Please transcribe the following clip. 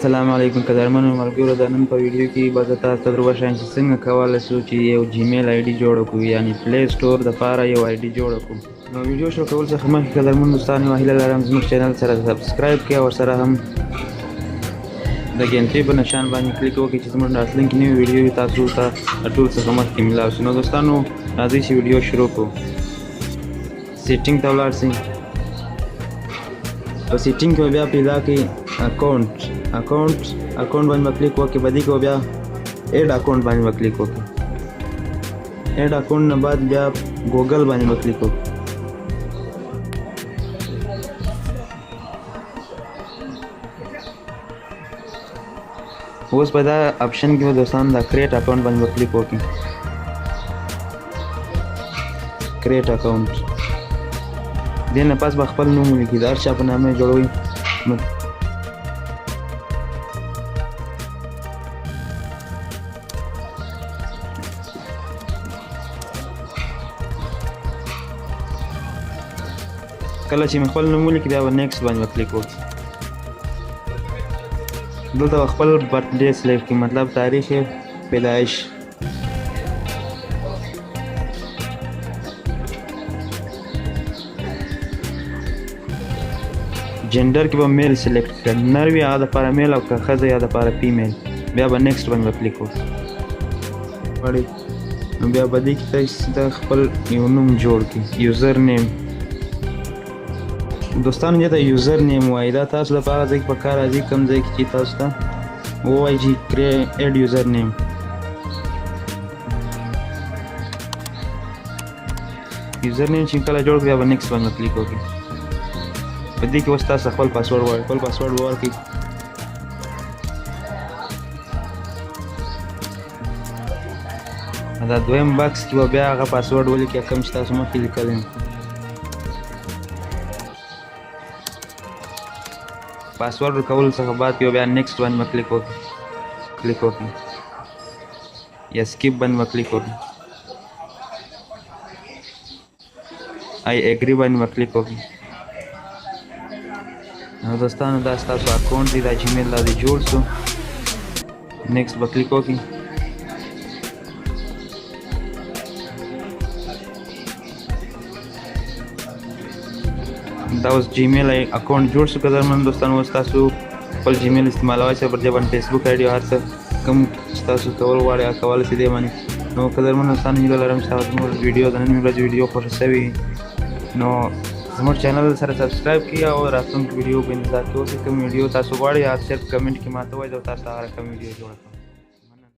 السلام علیکم قدرمنو ملګرو د نن په ویډیو کې به زه تاسو ته دروښیم چې څنګه کولی شو چې یو جیمیل آی ډي جوړه کړو یعنې پلی سټور دپاره یو آی ډي جوړه کړو. نو ویډیو شروع کولو څخه مخکې قدرمن دوستان یوه هیله لرم زموږ چینل سره سبسکرایب کړئ او ورسره هم د ګنټۍ په نشان باندې کلیک وکړئ چې زموږ راتلونکي نوې ویډیو تاسو ته د ټول څخه مخکې میلاو شي. نو دوستانو راځئ چې ویډیو شروع کړو. سیټینګ ته ولاړ شئ. په سیټینګ کې بیا پیدا کړئ اکونټ باندې کلیک وکړئ. په دې کې بیا ایډ اکونټ باندې کلیک وکړئ. ایډ اکونټ نه بعد بیا ګوګل باندې کلیک وکړئ. اوس په دا اپشن کې دوستان دا کریټ اکونټ باندې کلیک وکړئ. کریټ اکونټ دې نه پس به خپل نوم ولیکئ. د هر چا په نامه یې جوړوئ. کله چې مې خپل نوم ولیکئ بیا به نیکسټ باندې کلیک وکړئ. دلته خپل برث ډے سلیکټ کړئ، مطلب تاریخ پیدایش. جنډر کې به میل سلیکټ کړئ، نر وي هغه دپاره میل او که ښځه یا دپاره فیمیل. بیا به نیکسټ باندې کلیک وکړئ. نو بیا به دې کې تاسو د خپل یو نوم جوړ کړئ. یوزر نیم دوستانو دې ته یوزر نیم وایي. دا تاسو لپاره ځای په کار راځي کوم ځای کې چې تاسو ته ووایي چې ایډ یوزر نیم. یوزر نیم چې کله جوړ کړئ بیا به نیکسټ باندې کلیک وکړئ. په دې کې اوس تاسو خپل پاسورډ ووایئ. خپل پاسورډ به ورکړئ. دا دویم باکس کې به بیا هغه پاسورډ ولیکئ کوم چې تاسو مخکې لیکلی یم. پاسورډ ورکولو څخه بعد بیا نیکسټ باندې کلیک وکړئ یا سکیپ باندې کلیک وکړئ. آی اګری باندې کلیک وکړئ. نو دوستانو دا ستاسو اکونټ دی، دا جیمیل دا دی جوړ شو. نیکسټ به کلیک وکړئ. دا اوس جیمیل اکونټ جوړ شو. قدرمن دوستانو اوس تاسو خپل جیمیل استعمالولی شئ. پر دې باندې فیسبوک آی ډي او هر څه کوم چې تاسو کول غواړئ هغه کولی شئ دې باندې. نو قدرمن دوستانو هیله لرم چې تاسو زموږ ویډیو د نن ورځې ویډیو خوښه شوې نو زموږ چینل سره سبسکرایب کړئ او راتلونکي ویډیو په انتظار کې اوسئ. کوم ویډیو تاسو غواړئ هغه صرف کمنټ کې ماته ووایئ، زه تاسو ته هغه رقم ویډیو جوړه کړم.